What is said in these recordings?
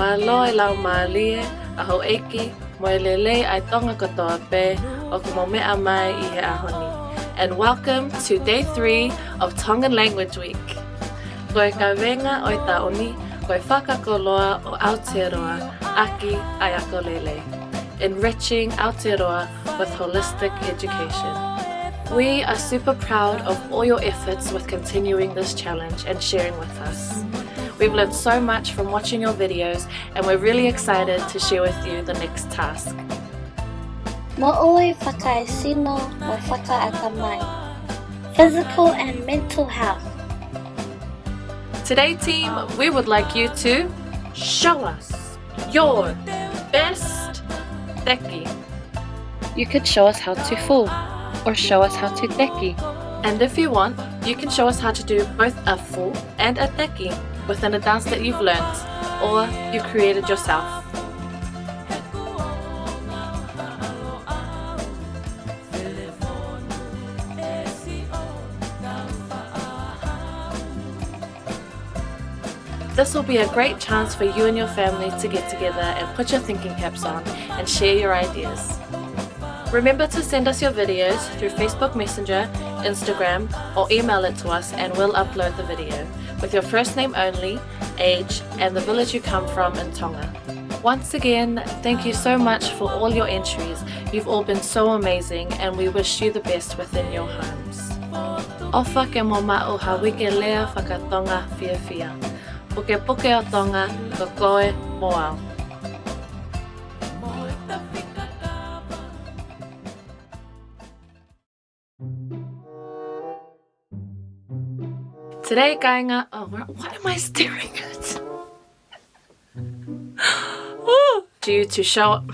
Mālō e lau mālie, a hau eiki, moe lele ai Tonga katoa pe, o ka momea mai I he ahoni. And welcome to day 3 of Tongan Language Week. Koe ka venga oi taoni, koe whakakoloa o Aotearoa, aki ai ako lele. Enriching Aotearoa with holistic education. We are super proud of all your efforts with continuing this challenge and sharing with us. We've learned so much from watching your videos and we're really excited to share with you the next task. Mo'oi fakaesino mo faka'atamai. Physical and mental health. Today team, we would like you to show us your best teki. You could show us how to fu or show us how to teki. And if you want, you can show us how to do both a fu and a teki within a dance that you've learned or you created yourself. This will be a great chance for you and your family to get together and put your thinking caps on and share your ideas. Remember to send us your videos through Facebook Messenger, Instagram, or email it to us and we'll upload the video with your first name only, age, and the village you come from in Tonga. Once again, thank you so much for all your entries. You've all been so amazing and we wish you the best within your homes. Ofa ke mo ma'u hawike lea whakatonga whiawhia. Pukepuke o Tonga, ko koe moao. Today, Kainga, what am I staring at? Due to show up.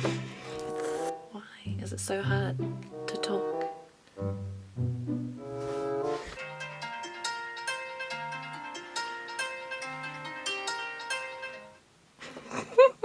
Why is it so hard to talk?